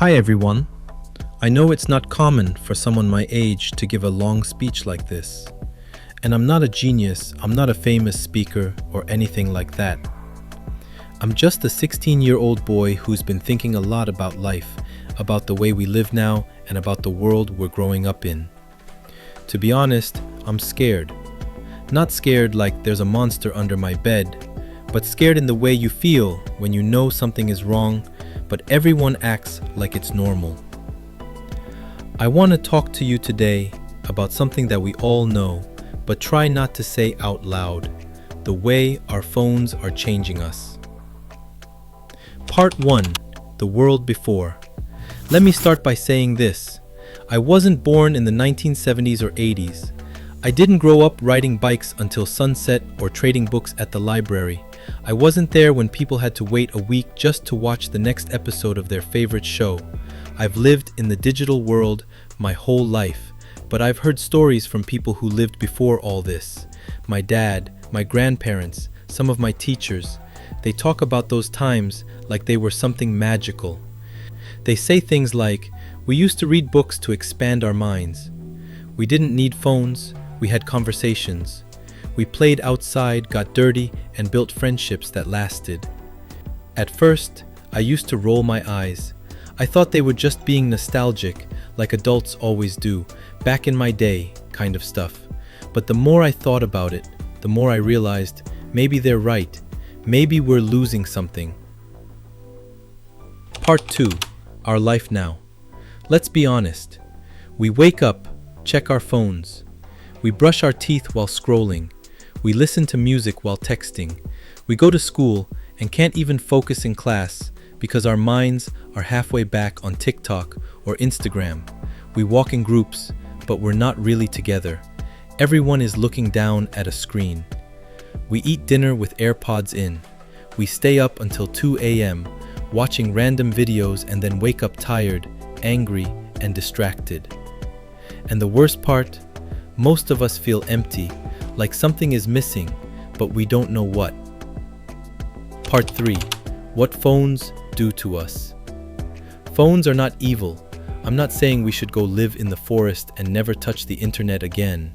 Hi everyone. I know it's not common for someone my age to give a long speech like this. And I'm not a genius, I'm not a famous speaker or anything like that. I'm just a 16-year-old boy who's been thinking a lot about life, about the way we live now, and about the world we're growing up in. To be honest, I'm scared. Not scared like there's a monster under my bed, but scared in the way you feel when you know something is wrong, but everyone acts like it's normal. I want to talk to you today about something that we all know, but try not to say out loud: the way our phones are changing us. Part 1: The world before. Let me start by saying this. I wasn't born in the 1970s or 80s. I didn't grow up riding bikes until sunset or trading books at the library. I wasn't there when people had to wait a week just to watch the next episode of their favorite show. I've lived in the digital world my whole life, but I've heard stories from people who lived before all this. My dad, my grandparents, some of my teachers. They talk about those times like they were something magical. They say things like, "We used to read books to expand our minds. We didn't need phones, we had conversations. We played outside, got dirty, and built friendships that lasted." At first, I used to roll my eyes. I thought they were just being nostalgic, like adults always do, back in my day, kind of stuff. But the more I thought about it, the more I realized maybe they're right. Maybe we're losing something. Part 2: Our life now. Let's be honest. We wake up, check our phones. We brush our teeth while scrolling. We listen to music while texting. We go to school and can't even focus in class because our minds are halfway back on TikTok or Instagram. We walk in groups, but we're not really together. Everyone is looking down at a screen. We eat dinner with AirPods in. We stay up until 2 a.m. watching random videos and then wake up tired, angry, and distracted. And the worst part? Most of us feel empty, like something is missing, but we don't know what. Part 3: What phones do to us. Phones are not evil. I'm not saying we should go live in the forest and never touch the internet again.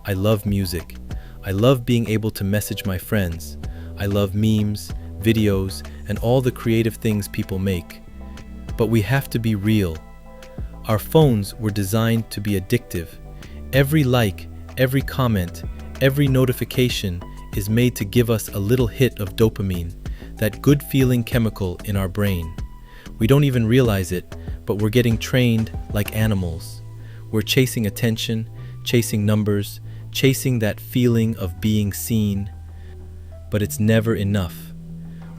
I love music. I love being able to message my friends. I love memes, videos, and all the creative things people make. But we have to be real. Our phones were designed to be addictive. Every like, every comment, every notification is made to give us a little hit of dopamine, that good feeling chemical in our brain. We don't even realize it, but we're getting trained like animals. We're chasing attention, chasing numbers, chasing that feeling of being seen. But it's never enough.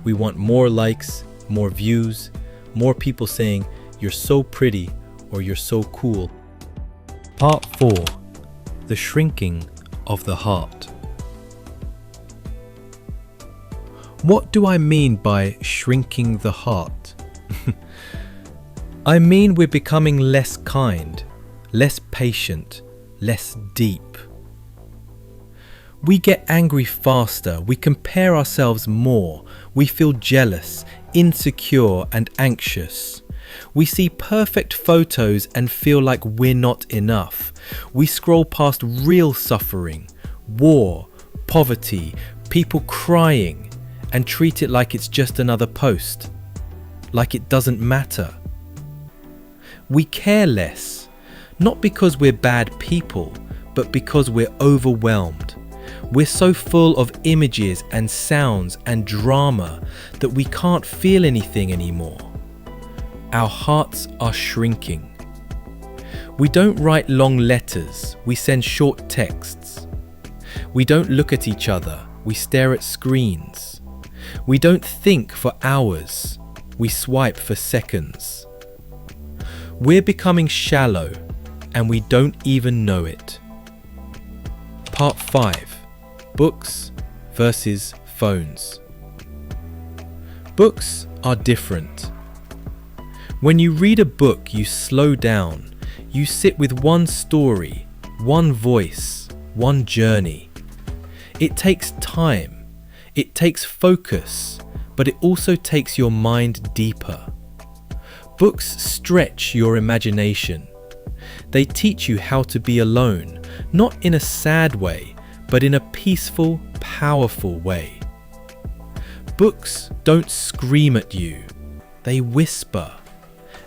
We want more likes, more views, more people saying, "You're so pretty," or "You're so cool." Part 4: The shrinking of the heart. What do I mean by shrinking the heart? I mean we're becoming less kind, less patient, less deep. We get angry faster, we compare ourselves more, we feel jealous, insecure, and anxious. We see perfect photos and feel like we're not enough. We scroll past real suffering, war, poverty, people crying, and treat it like it's just another post, like it doesn't matter. We care less, not because we're bad people, but because we're overwhelmed. We're so full of images and sounds and drama that we can't feel anything anymore. Our hearts are shrinking. We don't write long letters, we send short texts. We don't look at each other, we stare at screens. We don't think for hours, we swipe for seconds. We're becoming shallow, and we don't even know it. Part 5: Books versus phones. Books are different. When you read a book, you slow down. You sit with one story, one voice, one journey. It takes time. It takes focus, but it also takes your mind deeper. Books stretch your imagination. They teach you how to be alone, not in a sad way, but in a peaceful, powerful way. Books don't scream at you, they whisper.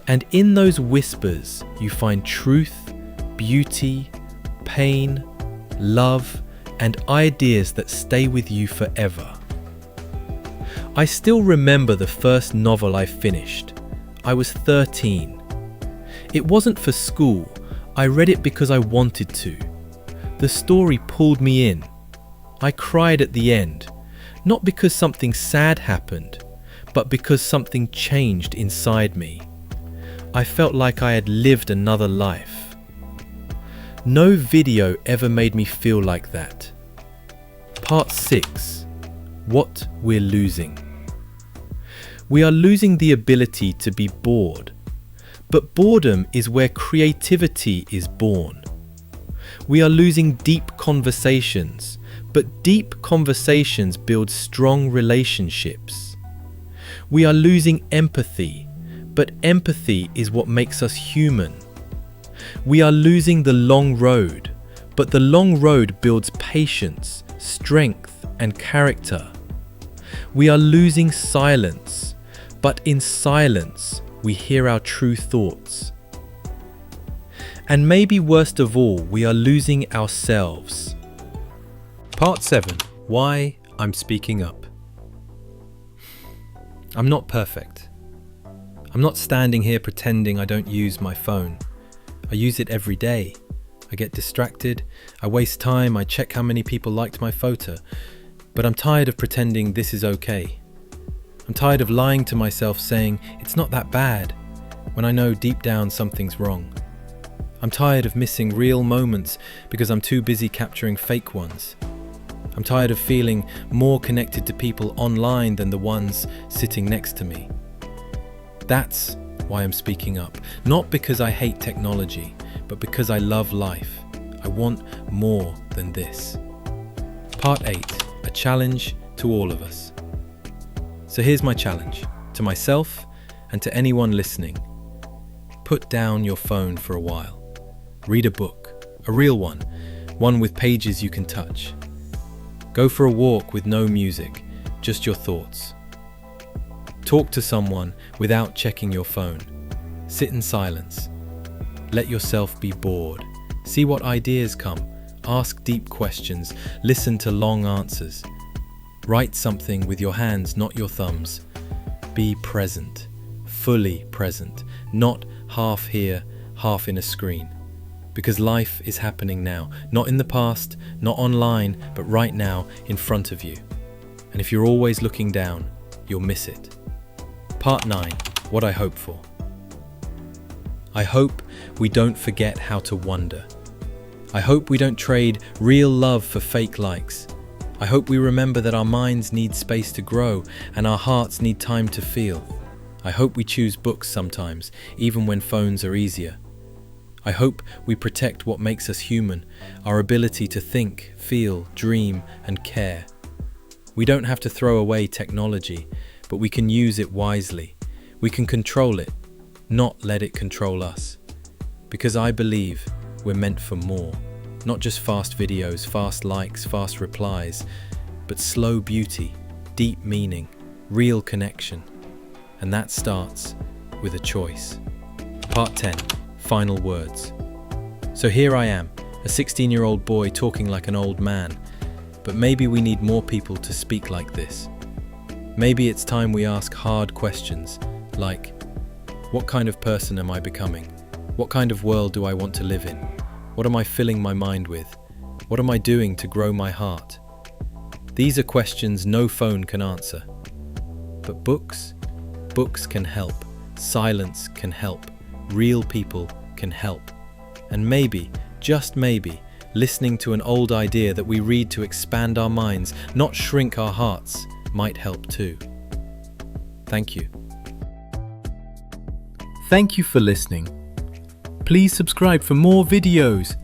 And in those whispers, you find truth, beauty, pain, love, and ideas that stay with you forever. I still remember the first novel I finished. I was 13. It wasn't for school. I read it because I wanted to. The story pulled me in. I cried at the end, not because something sad happened, but because something changed inside me. I felt like I had lived another life. No video ever made me feel like that. Part 6. What we're losing. We are losing the ability to be bored. But boredom is where creativity is born. We are losing deep conversations, but deep conversations build strong relationships. We are losing empathy, but empathy is what makes us human. We are losing the long road, but the long road builds patience, strength, and character. We are losing silence, but in silence, we hear our true thoughts. And maybe worst of all, we are losing ourselves. Part 7. Why I'm speaking up. I'm not perfect. I'm not standing here pretending I don't use my phone. I use it every day. I get distracted, I waste time, I check how many people liked my photo. But I'm tired of pretending this is okay. I'm tired of lying to myself saying it's not that bad, when I know deep down something's wrong. I'm tired of missing real moments because I'm too busy capturing fake ones. I'm tired of feeling more connected to people online than the ones sitting next to me. That's why I'm speaking up. Not because I hate technology, but because I love life. I want more than this. Part 8. A challenge to all of us. So here's my challenge, to myself and to anyone listening. Put down your phone for a while. Read a book, a real one with pages you can touch. Go for a walk with no music, just your thoughts. Talk to someone without checking your phone. Sit in silence. Let yourself be bored. See what ideas come. Ask deep questions. Listen to long answers. Write something with your hands, not your thumbs. Be present, fully present, not half here, half in a screen. Because life is happening now, not in the past, not online, but right now in front of you. And if you're always looking down, you'll miss it. Part 9. What I hope for. I hope we don't forget how to wonder. I hope we don't trade real love for fake likes. I hope we remember that our minds need space to grow and our hearts need time to feel. I hope we choose books sometimes, even when phones are easier. I hope we protect what makes us human, our ability to think, feel, dream, and care. We don't have to throw away technology, but we can use it wisely. We can control it, not let it control us. Because I believe we're meant for more. Not just fast videos, fast likes, fast replies, but slow beauty, deep meaning, real connection. And that starts with a choice. Part 10. Final words. So here I am, a 16-year-old boy talking like an old man. But maybe we need more people to speak like this. Maybe it's time we ask hard questions, like, what kind of person am I becoming? What kind of world do I want to live in? What am I filling my mind with? What am I doing to grow my heart? These are questions no phone can answer. But books can help. Silence can help. Real people can help. And maybe, just maybe, listening to an old idea that we read to expand our minds, not shrink our hearts, might help too. Thank you. Thank you for listening. Please subscribe for more videos.